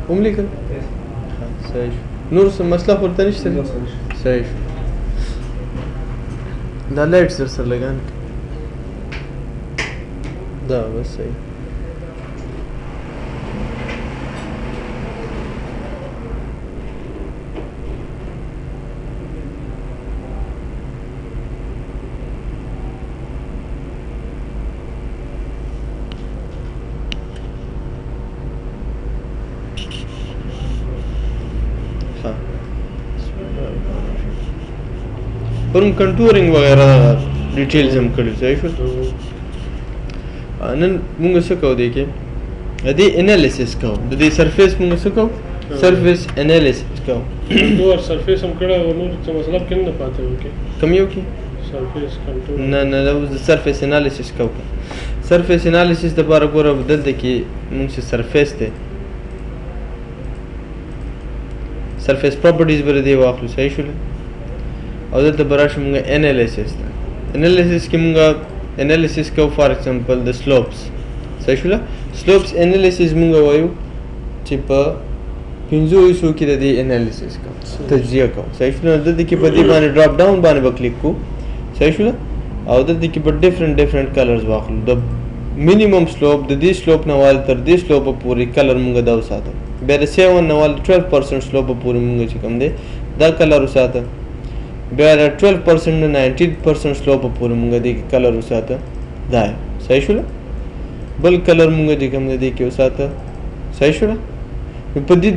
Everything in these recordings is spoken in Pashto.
هم لیکل صحیح شو نور څه مسله ورته نشته صحیح شو دا لایټ سره لګان دا بس صحیح پرم کنټورینګ وغیرہ ډیټیلز هم کړی صحیح شو نن موږ څه کوو دی کې د دې انالیسس کوو د دې سرفیس موږ څه کوو سرفیس انالیسس کوو نور سرفیس هم کړه او نور څه مطلب کې نه پاتې وکي کوم یو کې سرفیس کنټرول نه د سرفیس انالیسس کوو سرفیس انالیسس د لپاره ګوره دلته کې موږ چې سرفیس دی سرفیس پراپرټیز بر دی واخلو صحیح شو او دلته براشه موږ انالیسس ده انالیسس کې موږ انالیسس کوو فار ایگزامپل د سلوپس صحیح شو سلوپس انالیسس موږ وایو چې په 500 کې د دې انالیسس کوو تجزیه کوو صحیح شو دلته کې په دې باندې ډراپ ډاون باندې وکلیک کوو صحیح شو او دلته کې په ډیفرنٹ کلرز واخلو د minimum slope د دې سلوپ نه وال تر دې سلوپ پورې کلر موږ دا وساتو بیا د 7 نه وال 12% سلوپ پورې موږ چې کوم دی دا کلر وساتو بیا د 12% نه 90% سلوپ پورې موږ دې کلر وساتو دا صحیح شو بل کلر موږ دې کوم دی کې وساتو صحیح شو په دې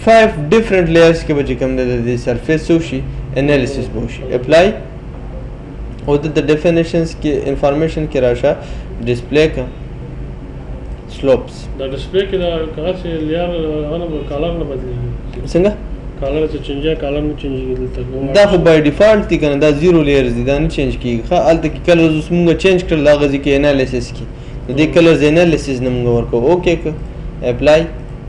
5 different layers کې به کوم دی د سرفیس شي انالیسس به شي اپلای او د ډیفینیشنز کې انفارمیشن کې راشه ډسپلی کا سلوپس دا ډسپلی کې دا کاغذ لیار غنه کلر نه بدلیږي څنګه کلر چې چینج کلر نه چینج کیږي دا خو بای ډیفالت دي کنه دا 0 لیئرز دي دا نه چینج کیږي خو الته کې کلر اوس موږ چینج کړل دا غزي کې انالیسس کې د دې کلرز انالیسس نه موږ ورکو اوکې ک اپلای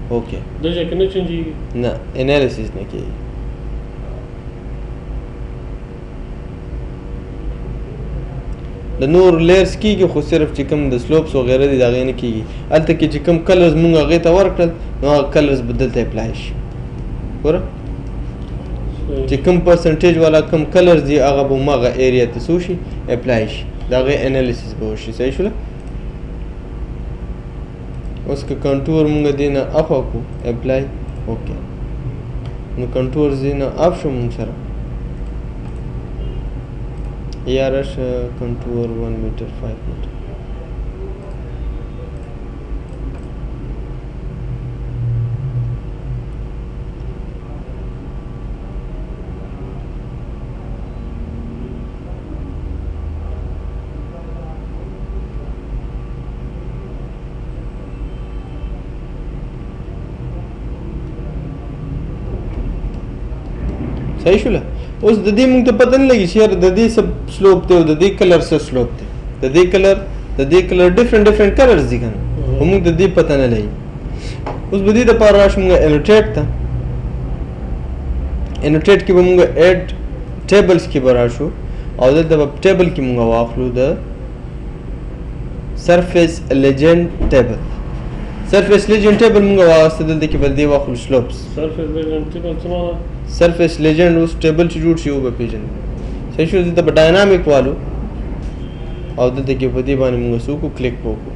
اوکې دا چې کنه چینج کیږي نه انالیسس نه کیږي د نور لیرز کیږي خو صرف چې کوم د سلوپس وغیرہ دي دا غي نه کیږي الته کې چې کوم کلرز مونږ هغه ته ورکړل نو هغه کلرز بدلته اپلای شي ګوره چې کوم پرسنټیج والا کوم کلرز دي هغه به مغه ایریا ته سو شي اپلای شي دا غي انالیسس به وشي صحیح شو اوس که کنټور مونږ دینه اخو کو اپلای اوکې نو کنټور زینه اف شو مونږ سره یارش کنټور 1 میټر 5 میټر صحیح شو اوس د دې موږ ته پته نه لګي چې د دې سب سلوپ ته او د دې کلر سره سلوپ ته د دې کلر ډیفرنٹ کلرز دي کنه موږ د دې پته نه لګي اوس به دې د پاره راش موږ انوټیټ ته انوټیټ کې به موږ اډ ټیبلز کې به راشو او د ټیبل کې موږ واخلو د سرفیس لیجند ټیبل سرفیس لیجند ټیبل موږ واسطه دلته کې بل دی واخلو سلوپس سرفیس لیجند ټیبل څه معنی سرفیس لیجند اوس ټیبل چې جوړ شي او به پیژنې صحیح شو دلته به ډاینامیک والو او دلته کې په دې باندې موږ سو کو کلیک وکړو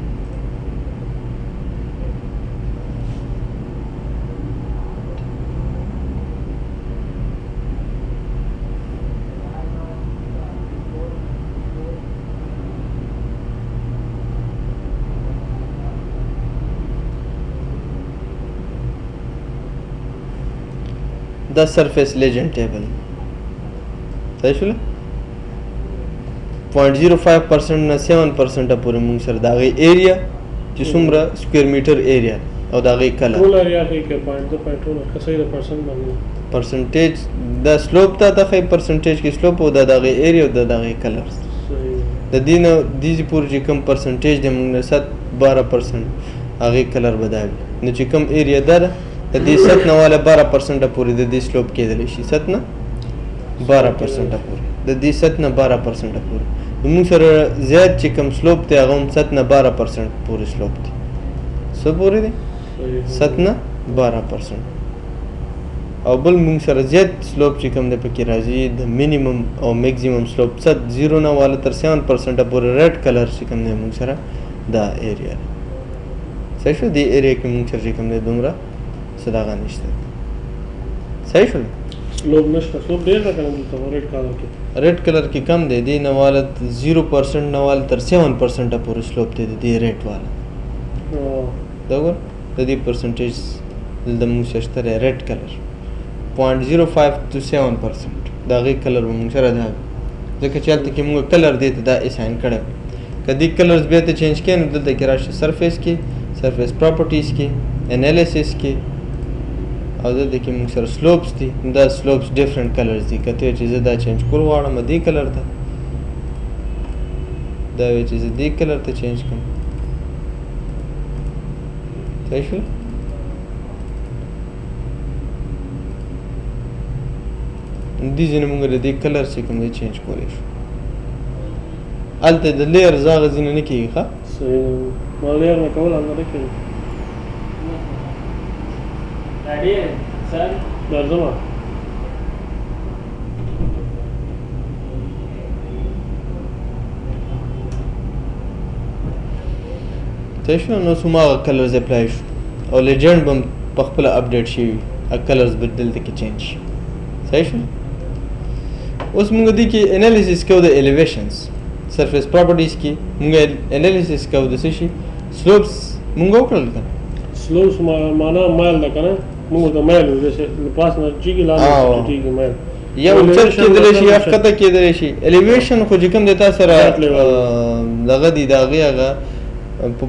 دا سرفیس لیجند ټیبل صحیح شو 0.05% نه 7% پورې موږ سره دا غي ایریا چې څومره سکوير میټر ایریا او دا غي کلر ټول ایریا کې 0.2 کسې د پرسنټ باندې پرسنټیج دا سلوپ ته د خې پرسنټیج کې سلوپ او دا غي ایریا او دا غي کلرز د دین د دې پورې چې کم پرسنټیج د موږ نه 7-12% هغه کلر بدایي نو چې کم ایریا ده د دې 7 نه والا 12% پورې د دې سلوپ کېدلی شي 7 نه 12% پورې د دې 7 نه 12% پورې موږ سره زیات چې کم سلوپ ته هغه 7 نه 12% پورې سلوپ دي څو پورې دي 7 نه 12% او بل مونږ سره زیات سلوپ چې کوم دی پکې راځي د مینیمم او میکزیمم سلوپ څه 0 نه والا تر 7% پورې ریډ کلر چې کوم دی مونږ سره دا ایریا صحیح شو دی ایریا کې مونږ سره چې کوم دی دومره صداغه نشته صحیح شو سلوپ نشته سلوپ ډیر نه کوي ته ریډ کلر کې ریډ کلر کې کم دی دی نه والا 0% نه والا تر 7% پورې سلوپ دی دی ریډ والا دا وګور د دې پرسنټیج د مونږ شته ریډ کلر 0.05 to 7% دا غي کلر مونږ سره ده ځکه چې هلته کې مونږ کلر دی ته دا اساین کړی کدی کلرز به ته چینج کین دلته کې راشي سرفیس کې سرفیس پراپرټیز کې انالیسیس کې او دلته کې مونږ سره سلوپس دي دا سلوپس ډیفرنٹ کلرز دي کته چې زه دا چینج کول غواړم دې کلر ته دا وی چې زه دې کلر ته چینج کوم صحیح شو دې ځینې مونږ د دې کلر چې کوم دی چینج کولی شو هلته د لیر زاغه ځینې نه کېږي ښه صحیح ما لیر نه کول هم نه کوي درځم صحیح شو نو هماغه کلرز اپلای شو او لیجنډ به هم په خپله اپډیټ شوي کلرز به دلته کې چینج شي صحیح شو اوس مونږ دې کې انالیسیس کوو د الیویشنز سرفیس پراپرټیز کې مونږ انالیسیس کوو د څه شي سلوپس مونږ وکړل که نه سلوپس معنا مایل ده که نه مونږ ته مایل پاس نه جیږي لاندې ټیږي مایل یا اوچت کېدلی شي یا ښکته کېدلی شي الیویشن خو چې کوم دی تا سره دغه دي د هغې هغه په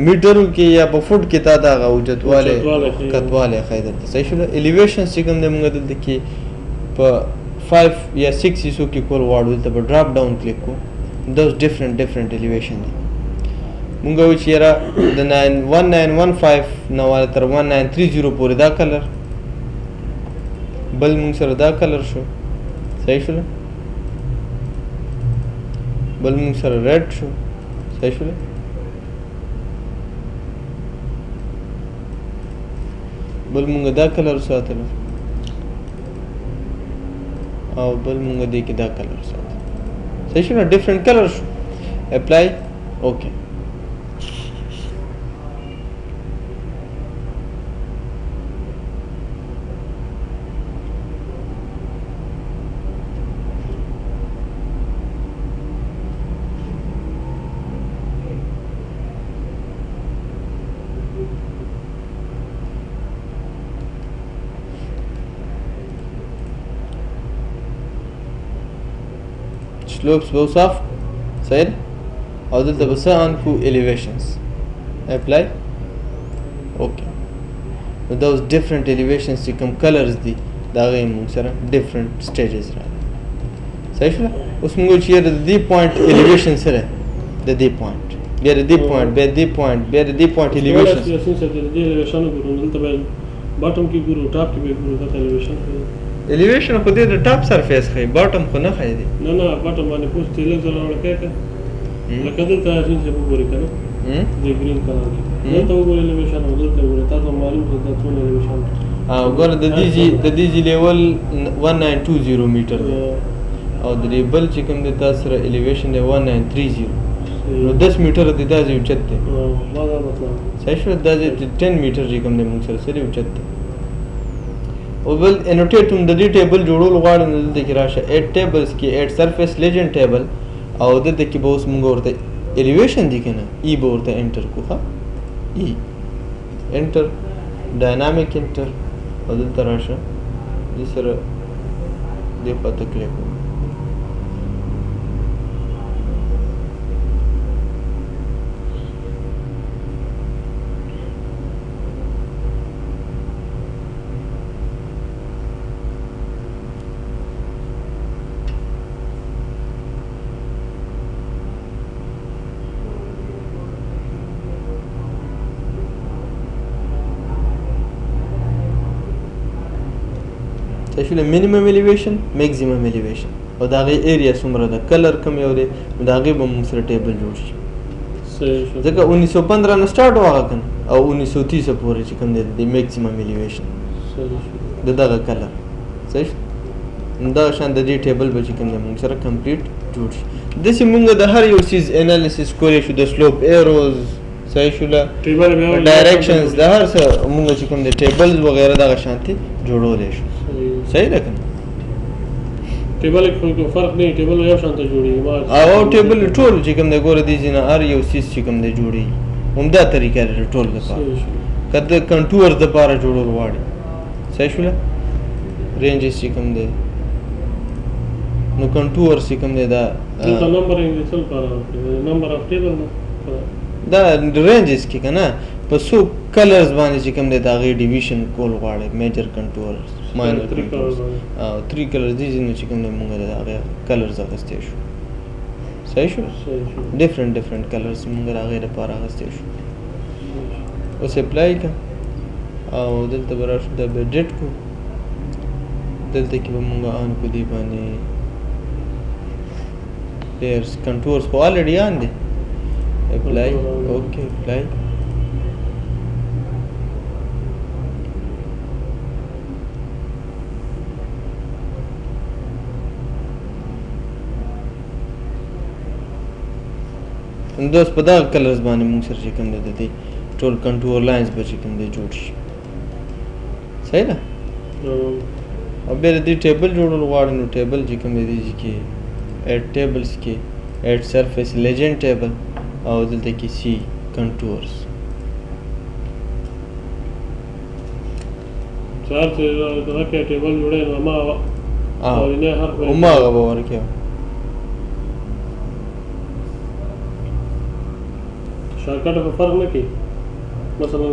میټرو کې یا په فوټ کې تا د هغه اوچتوالی کتوالی ښایي درته صحیح شوله الیویشنز چې کوم دی مونږ دلته کې په 5 یا 6 حصو کې کول غواړو دلته به ډراپ ډاون کلیک کوو دا اوس ډفرنٹ الیویشن دی مونږ وایو چې یاره د 1915 نه والا تر 1930 پورې دا کلر بل مونږ سره دا کلر شو صحیح شوله بل مونږ سره ریډ شو صحیح شوله بل مونږ دا کلر ساتلو او بل مونږ دې کې دا کلر ساتلو صحیح شو نه ډفرنٹ کلر شو اپلای اوکے slopes both off side او دلته به څه آن کو elevations apply okay نو those different elevations چې کوم colors دي دا هغه موږ سره different stages راغلي صحیح شوله اوس موږ چې د دې point elevation سره د دې point بیا د دې point بیا د دې point بیا د دې point elevation د دې elevation ګورو دلته به باټم کې ګورو ټاپ کې به ګورو دا elevation elevation خو دې د ټاپ سرفیس ښایي باټم خو نه ښایي دی نه باټم باندې پوسټ لږ ځله وړکې که لکه دلته چې وګورې که نه د ګرین کلر کې دلته وګورې elevation او دلته وګورې تا ته معلوم شو دا څومره elevation ګوره د دې جي لیول 1920 میټر دی او د دې بل چې کوم دی تاسو سره elevation دی 1930 نو 10 میټر دی دا ځای اوچت دی صحیح شو دا ځای 10 میټر چې کوم دی موږ سره سره اوچت دی او بل انوټیټ هم د دې ټیبل جوړول غواړو نو دلته کې راشه 8 ټیبلز کې 8 سرفیس لیجنډ ټیبل او دلته کې به اوس موږ ورته الیویشن دي که نه ای به ورته انټر کړو ښه ای انټر ډاینامیک انټر او دلته راشه دې سره دې خواته کلیک وکړو شوله minimum elevation maximum elevation او دا غي ایریا څومره ده کلر کوم یو دی دا غي به موږ سره ټیبل جوړ شي صحیح شو ځکه 1915 نه سٹارټ واغه کنه او 1930 پورې چې کوم دی د میکسیمم الیویشن صحیح شو د دغه کلر صحیح شو. نو دا شان د دې ټیبل به چې کوم دی موږ سره کمپلیټ جوړ شي. داسې موږ د هر یو سیز انالیسس کولی شو، د سلوپ ایروز صحیح شوله، ټیبل بیا ډایرکشنز د هر څه موږ چې کوم دی ټیبلز وغیره دغه شانتي جوړولی شو. صحیح ده که نه؟ ټیبل کې فرق نه، ټیبل یو شان ته جوړیږي او ټیبل ټول چې کوم دی ګوره دې ځینې هر یو سیز چې کوم دی جوړیږي همدا طریقه لري ټول دپاره. که د کنټور دپاره جوړول غواړي صحیح شوله، رینجز چې کوم دی نو کنټور چې کوم دی دا دلته نمبرینګ د څه لپاره نمبر اف ټیبل نه دا رینجز کې که نه په څو کلرز باندې چې کوم دی د هغې ډیویشن کول غواړي، میجر کنټورز ماینر کنټورز او 3 کلرز دي ځینې چې کوم دی مونږ د هغې کلرز اخیستی شو. صحیح شو، ډفرنټ کلرز مونږ د هغې دپاره اخیستی شو. اوس اپلای که او دلته به راشو دا به ډیټ کو، دلته کې به مونږ آن کو دې باندې layers contours خو already آن دی. apply okay apply دوست په دغه کلرز باندې موږ سره چې کوم دی د دې ټول کنټور لاینز به چې کوم دی جوړ شي. صحیح ده. او بیا د دې ټیبل جوړول غواړي نو ټیبل چې کوم دی کې ایډ ټیبلز کې ایډ سرفیس لیجنډ ټیبل او دلته کې سی کنټورز. چار چې دغه کې ټیبل جوړې نو ما او نه هر ما هغه به ورکړو شارټکټ په فرق نه کوي، مثلا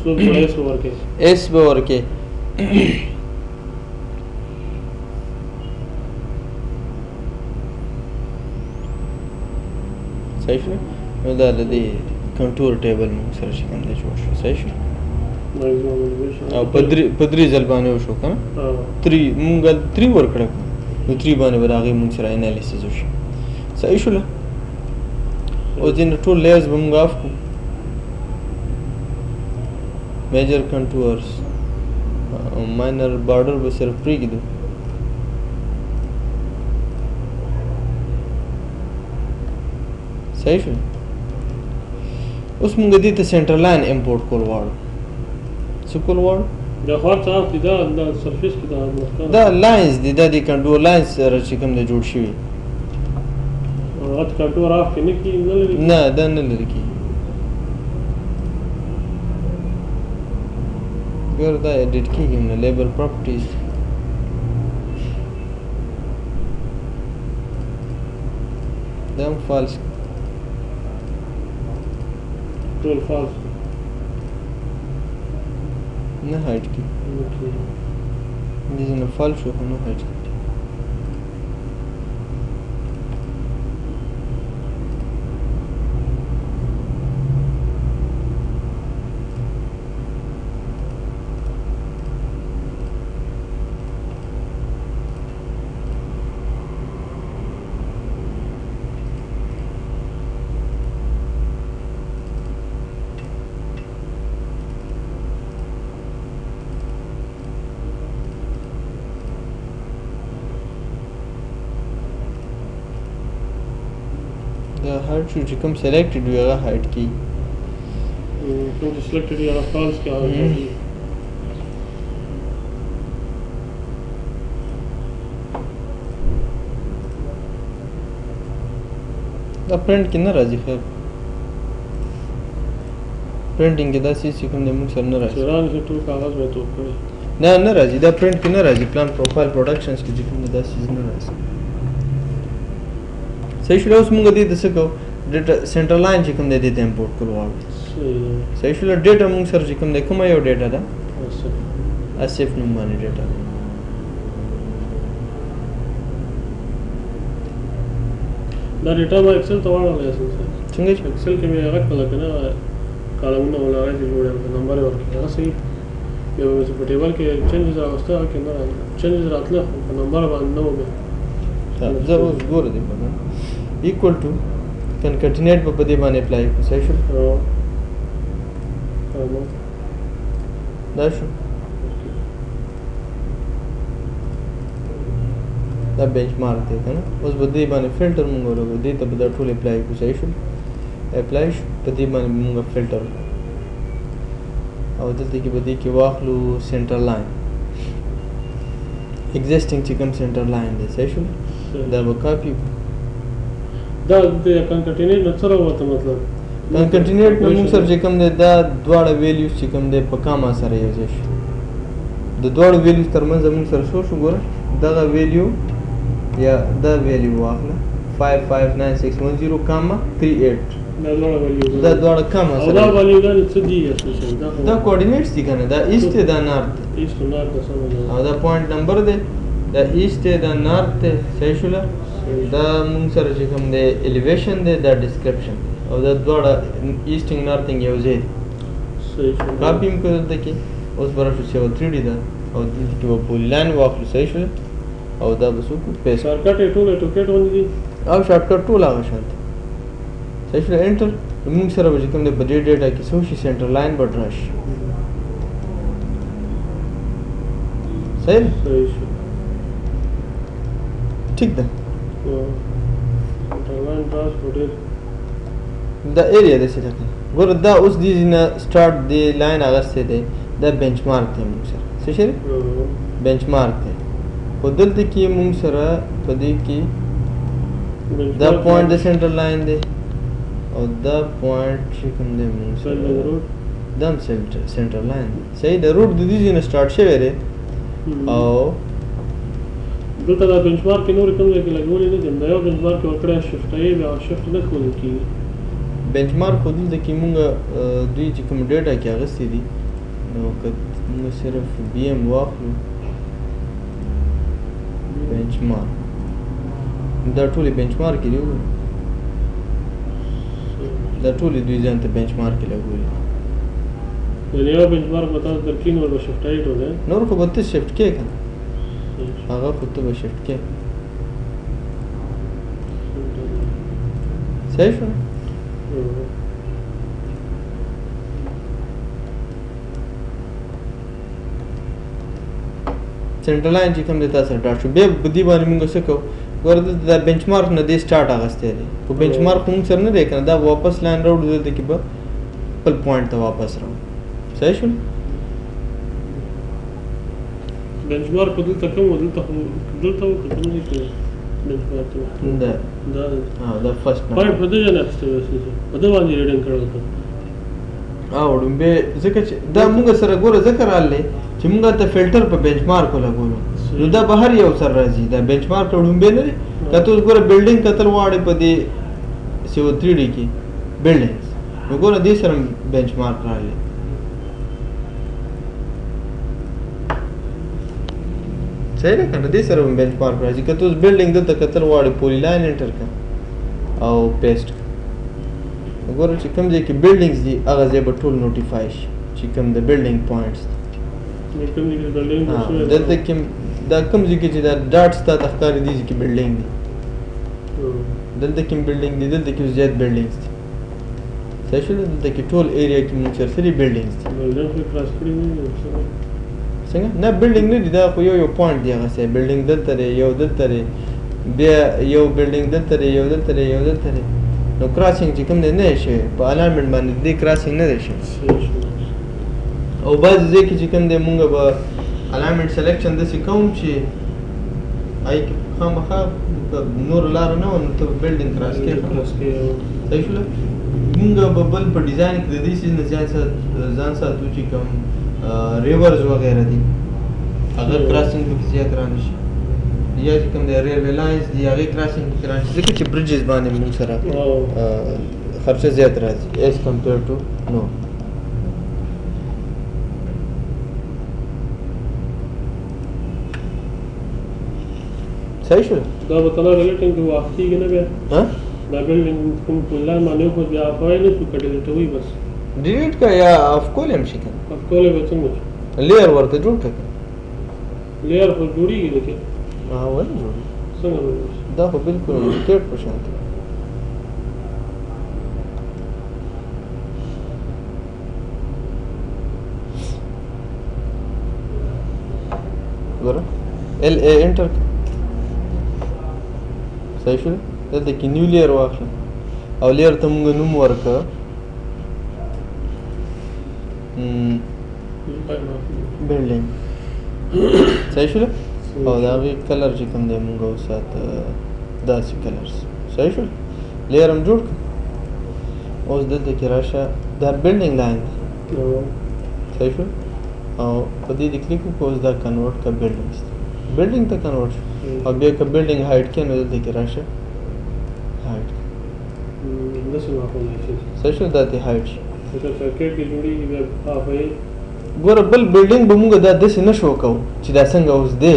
سلوپ ایس به ورکړي ایس به ورکړي صحیح شو. نو دا د دې کنټور ټیبل موږ سره چې کوم دی جوړ شو. صحیح شو. او په درې ځل باندې وشو که نه 3 مونږ 3 ورکړه نو 3 باندې به د هغې مونږ سره انالیسز وشي. صحیح شوله. اوس ځینې ټول لیرز به مونږ آف کړو، میجر کنټورز ماینر بارډر به صرف پرېږدو. صحیح شو. اوس مونږ دې ته سینټر لاین امپورټ کول غواړو. څه کول غواړو؟ دا خواړ څه دي، دا سرفیس کې دا لاینز دي، دا د کنټور لاینز سره چې کوم دی جوړ شوي. کنټور آف کې نه کېږي؟ نه دا نه لرې کېږي. ګوره دا ایډیټ کېږي نه، لیبل پراپرټیز دا هم فالس ټول فالس نه هایډ کېږي. دې نه فالس شو خو نه هایډ کېږي. دا هایډ شو چې کوم سلیکټډ وي هغه هایډ کېږي. کوم چې سلیکټډ وي هغه فالس کې هغه دا پرنټ کې نه راځي. خیر پرنټینګ کې دا څه چې کوم دی موږ سره نه راځي. ټول کاغذ به توپ کړي نه راځي. دا پرنټ کې نه راځي. پلان پروفایل پروډکشنز کې چې کوم دی دا څیز نه راځي. صحیح شوله. اوس موږ دې ته څه کوو؟ ډیټا سینټر لاین چې کوم دی دې ته امپورټ کول غواړو. صحیح شوله. ډیټا موږ سره چې کوم دی کومه یو ډیټا ده اسف نوم باندې ډیټا دا ډیټا ما ایکسل ته واړولی څنګه چې ایکسل کې مې هغه کړله که نه کالمونه ولا هغه چې جوړ کړل نمبر یې ورکړي هغه صحیح یو په ټیبل کې چینجز راغسته هغه کې نه راغله چینجز راتله خو په نمبر باندې نه و بیا زه اوس ګوره دې ایکوال ټو کنکټینیټ په دې باندې اپلای کو صحیح شو دا شو دا بنچ مارک دی کنه اوس په دې باندې فلټر مونږ ورغو دې ته به دا ټول اپلای کو صحیح شو اپلای شو په دې باندې مونږ فلټر او دلته کې به دې کې واخلو سنټر لاین existing چې کوم سنټر لاین دی صحیح شو دا به کاپی دا د کنکټینیټ نه سره وته مطلب کنکټینیټ نو موږ سره چې کوم دی دا دواړه ویلیوز چې کوم دی په کاما سره یو ځای شي د دواړو ویلیوز ترمنځ موږ سره څو شو ګوره دغه ویلیو یا دا ویلیو واخله 559610 کاما 38 دا دواړه کاما سره دا ویلیو دا څه دی اساسا دا کوارډینیټس دي کنه دا ایست دا نارت ایست نارت سره او دا پوینټ نمبر دی دا ایست دا نارت دی صحیح شو دا موږ سره چې کوم دی الیویشن دی دا ډسکرپشن او دا دواړه ایسټینګ نارتینګ یو ځای صحیح شو کاپی هم کړل دلته کې اوس به راشو چې 3D ده او دلته کې به پولی لاین واخلو صحیح شو او دا به څوک پیسټ شارټکټ ټول ټوکټ ونی دي او شارټکټ ټول هغه شانت صحیح شو انټر موږ سره به چې کوم دی په دې ډیټا کې څو شي سنټر لاین به راشي صحیح شو ټیک ده ټرمن ټرانسپورټ دا ایریا د څه ده ګور دا اوس دی نه سٹارټ دی لاین اغسته دی دا بنچ مارک دی موږ سره څه شي بنچ مارک دی په دلته کې موږ سره په دې کې دا پوینټ د سنټر لاین دی او دا پوینټ چې کوم دی موږ سره دم سنټر لاین صحیح د روټ د دې نه سٹارټ شوی دی او دلته دا بنچمارک نور کوم ځای کې لګولې نه دي دا یو بنچمارک ورکړی شفټ ای بیا شفټ نه کولی کېږي بنچمارک خو دلته کې مونږ دوی چې کوم ډیټا کې اخیستې دي نو که مونږ صرف بی ایم واخلو بنچمارک دا ټولې بنچمارک دي وګورئ دا ټولې دوی ځان ته بنچمارک لګولي یعنې یو بنچمارک به تاسو درکړي نور به شفټ ای ټول نور خو به ته شفټ کې که هغه خو ته به شفټ کې صحیح شو سنټر لاین چې کوم دی تاسو ډاټ شو بیا په دې باندې موږ څه کوو ګوره دلته دا بنچ مارک نه دی سټارټ اخیستی دی خو بنچ مارک موږ سره نه دی که نه دا واپس لاین راوړو دلته کې به خپل پوینټ ته واپس راوړو صحیح شو بنچمارک دلته کوم دلته کوم نه کوي بنچمارک دا فرست پوینټ په دې نه اخیستی په دې باندې ریډینګ کړو او ډومبه ځکه چې دا موږ سره ګوره ځکه راغلی چې موږ ته فلټر په بنچ مارک لګولو نو دا بهر یو سر راځي دا بنچ مارک ډومبه نه دی که ته اوس ګوره بلډینګ کتل غواړې په دې CO3D کې بلډینګز نو ګوره دې سره بنچ مارک راغلی صحیح ده که نه دې سره هم بنچ مارک راځي که ته اوس بلډینګ دلته کتل غواړې پولی لاین انټر کړه او پیسټ وګوره چې کوم ځای کې بلډینګز دي هغه ځای به ټول نوټیفای شي چې کوم د بلډینګ پوینټس دي دلته کې دا کوم ځای کې چې دا ډاټس تا ته ښکاري دي چې بلډینګ دي دلته کې بلډینګ دي دلته کې زیات بلډینګز دي صحیح شو دلته کې ټول ایریا کې موږ چېرته بلډینګز دي څنګه نه بلډینګ نه دي دا خو یو پوینټ دی هغه څه بلډینګ دلته دی یو دلته دی بیا یو بلډینګ دلته دی یو دلته دی یو دلته دی نو کراسینګ چې کوم دی نه دی شوی په الاینمنټ باندې دې کراسینګ نه دی شوی او بعضې ځای کې چې کوم دی مونږ به الاینمنټ سلیکشن داسې کوم چې هغې کې خامخا نور لاره نه وه نو ته بلډینګ کراس کې صحیح شوله مونږ به بل په ډیزاین کې د دې څیز نه ځان ساتو چې کوم ریورز وغیره دي هغه کراسینګ پکې زیات رانه شي یا چې کوم دی ریلوے لاینز دي هغې کراسینګ پکې رانه شي ځکه چې بریجز باندې مونږ سره خرچه زیات راځي ایز کمپیر ټو نو صحیح شو دا به تلا ریلیټینګ کې واقع کېږي نه بیا ها دا بلډینګ کوم پلان باندې خو بیا افوای نه شو کډل ته وي بس ډیلیټ کا یا اف کول هم شي کنه اف کول به څنګه لیر ورته جوړ کړه لیر خو جوړیږي لکه ها ول جوړ څنګه دا خو بالکل ټیټ په شان ګوره ال ا انټر صحیح شو دلته کې نیو لیر واخله او لیر ته موږ نوم ورکړه بلډینګ صحیح شو او د هغې کلر چې کوم دی موږ وساته داسې کلرز صحیح شو لیر هم جوړ کړه اوس دلته کې راشه دا بلډینګ لاین دی صحیح شو او په دې د کلیک وکړو اوس دا کنورټ کا بلډینګ ته کنورټ شو او بیا که بلډینګ هایټ کې نو دلته کې راشه هایټ صحیح شو دا ته هایټ شي ګوره بل بلډینګ به موږ دا داسې نه شو کوو چې دا څنګه اوس دی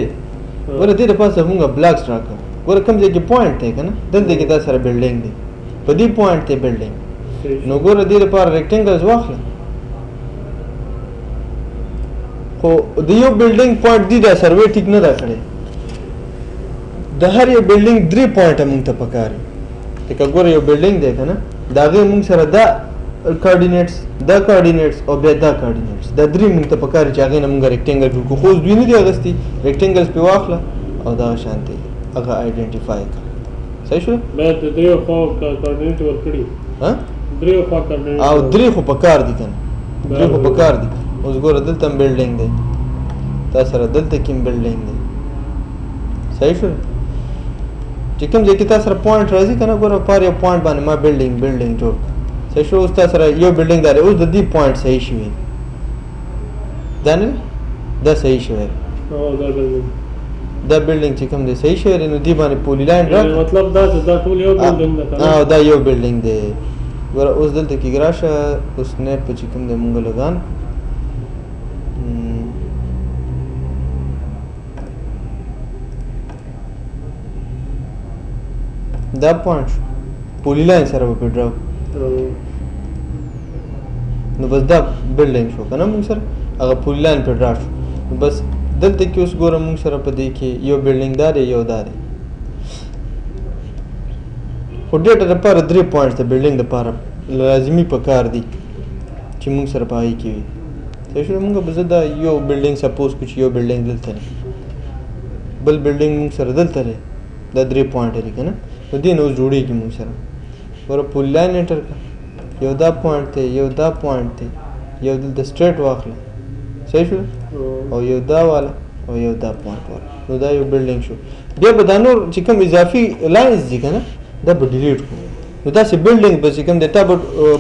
ګوره دې دپاسه موږ بلاکس راکړو ګوره کوم ځای کې پوینټ دی که نه دلته کې دا سره بلډینګ دی په دې پوینټ دی بلډینګ نو ګوره دې لپاره ریکټینګلز واخله خو د یو بلډینګ پوینټ دی دا سروې ټیک نه دا کړی د هر یو بلډینګ 3 پوینټه موږ ته پکار لکه ګوره یو بلډینګ دی که نه د هغې موږ سره دا کوارډینیټس دا کوارډینیټس او بیا دا کوارډینیټس دا 3 موږ ته پکار چې هغې نه موږ ریکټینګل جوړ کړو خو اوس دوی نه دي اخیستي ریکټینګلز پرې واخله او دغه شانتې هغه آیډنټیفای کړه صحیح شو باید د دریو خوا کوارډینیټ ورکړي دریو خوا کوارډینیټ او درې خو پکار دي که نه درې خو پکار دي اوس ګوره دلته هم بلډینګ دی تا سره دلته کې هم بلډینګ دی صحیح شو چې کوم ځای کې تا سره پوینټ راځي که نه ګوره پر یو پوینټ باندې ما بلډینګ جوړ صحیح شو اوس تا سره یو بلډینګ دی اوس د دې پوینټ صحیح شوی دا نه دا صحیح شوی دا بلډینګ چې کوم دی صحیح شوی نو دې باندې پولی لاین راکړه مطلب دا چې دا ټول یو بلډینګ ده دا یو بلډینګ دی ګوره اوس دلته کې راشه اوس نیټ په چې کوم دی مونږ لګان دا پوینټ شو پولی لاین سره به پرې ډراو نو بس دا بلډینګ شو که نه مونږ سره هغه پولی لاین پرې ډرا شو نو بس دلته کې اوس ګوره مونږ سره په دې کې یو بلډینګ دا دی یو دا دی خو ډېټه دپاره 3 پوینټس د بلډینګ دپاره لازمي پکار دي چې مونږ سره په هغې کې وي صحیح شو مونږ به زه دا یو بلډینګ سپوز کړو چې یو بلډینګ دلته دی بل بلډینګ مونږ سره دلته دی دا 3 پوینټه دي که نه نو دې نه اوس جوړېږي مونږ سره ګوره پولی لاین انټر کړه یو دا پوینټ دی یو دا پوینټ دی یو دلته سټریټ واخله صحیح شو او یو دا والا او یو دا پوینټ والا نو دا یو بلډینګ شو بیا به دا نور چې کوم اضافي لاینز دي که نه دا به ډیلیټ کړو نو داسې بلډینګ به چې کوم دی تا به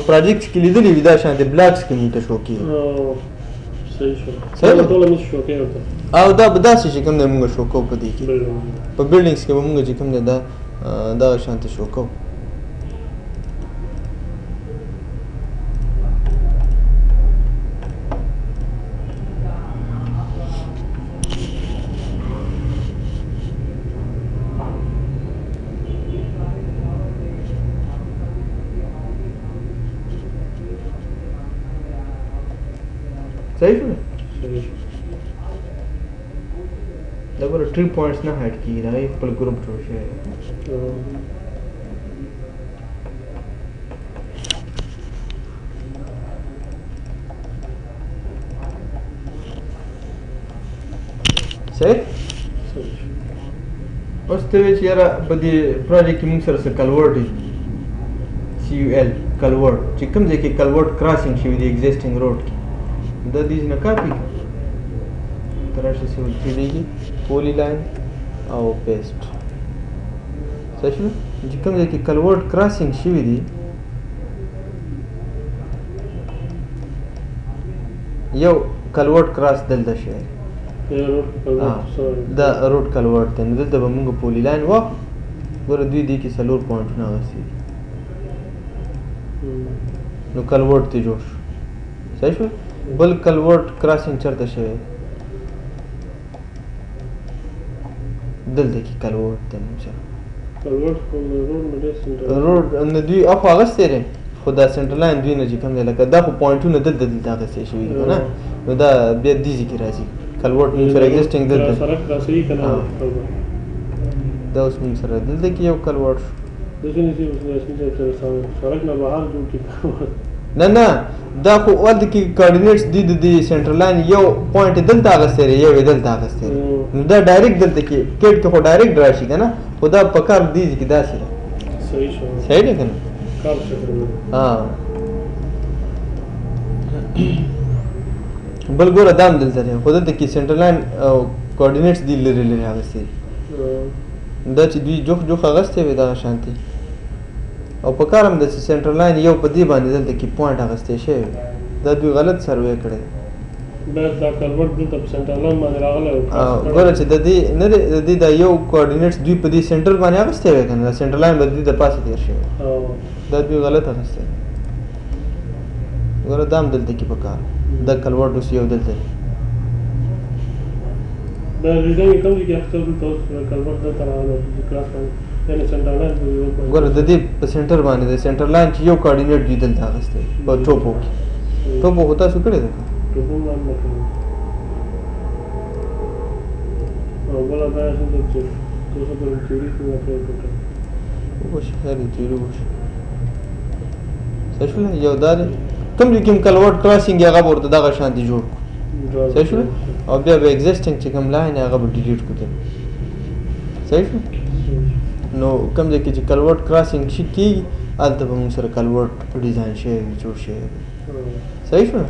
پروجیکټس کې لیدلي وي دا شانتې بلاکس کې مونږ ته شو کېږي او دا به داسې چې کوم دی مونږ شو کوو په دې کې په بلډینګس کې به مونږ چې کوم دی دا دغه شانتې شو کوو صحیح شو دا ګوره 3 پوینټس نه هایټ کېږي د هغې خپل ګروپ جوړ شوی صحیح اوس ته وایې چې یاره په دې پروجیکټ کې موږ سره څه کلورټ دی CUL کلورټ چې کوم ځای کې کلورټ کراسینګ شوي دی ایگزسټینګ روډ کې دا دې نه کاپي تر راشه سیول کېږي پولی لاین او پیسټ صحیح شو چې کوم ځای کې کلورټ کراسینګ شوي دي یو کلورټ کراس دلته شوی دا روډ کلورټ دی نو دلته به مونږ پولی لاین واخلو ګوره دوی دې کې 4 پوینټونه اخیستي دي نو کلورټ ته جوړ شو صحیح شو بل کلورټ کراسینګ چېرته شوی دلته کې کلورټ دی مونږ سره روډ نه دوی اخوا اخیستی دی خو دا سنټر لاین دوی نه چې کوم دی لکه دا خو پوینټونه دلته اخیستی شوي دي که نه نو دا بیا دې ځای کې راځي کلورټ مونږ سره ایگزسټینګ دلته دا اوس مونږ سره دلته کې یو کلورټ شو نه دا خو ولته کې کوارډینیټس دي د سنټر لاین یو پوینټ دلته اخیستی دی یو یې دلته اخیستی دی نو دا ډایرکټ دلته کې کټ کې خو ډایرکټ راشي کنه خو دا په کار دی چې داسې ده صحیح شو صحیح ده کنه کار څه کوي بل ګوره دام دلته دی خو دلته کې سنټر لاین او کوارډینیټس دی لري لري اغستې دا چې دوی جوخ اغستې وي دغه شانتي او په کار هم د سنټر لاین یو په دې باندې دلته کې پوینټ اغستې شوی دا دوی غلط سروې کړی بس دا کلوټ دلته په سنټر لاین باندې راغلی ګوره چې د دې نه د دې دا یو کوارډینیټس دوی په دې سنټر باندې اغستې وي کنه سنټر لاین به دوی د پاسه تیر شوی دا دوی غلط اغستې ګوره دام دلته کې په کار د کلوټ اوس یو دلته دا ریډنګ کوم دي کې اختر د توس کلوټ د تر راغلی د کلاس باندې یعنی سنټر لاین ګوره د دې په سنټر باندې د سنټر لاین چې یو کوارډینیټ دوی دلته اغستې په ټوپو کې ټوپو خو تاسو کړی ده ټوپو باندې او بل دا چې تاسو په تیوري کې راځي وش هرې تیوري وش صحیح شو یو دا دی کوم چې کوم کلوټ کراسینګ هغه ورته دغه شانتي جوړ صحیح شو او بیا به ایگزیسټینګ چې کوم لاین هغه به ډیلیټ کړو صحیح شو نو کوم ځکه چې کلوټ کراسینګ شي کیږي هلته به موږ سره کلوټ ډیزاین شي جوړ شي صحیح شو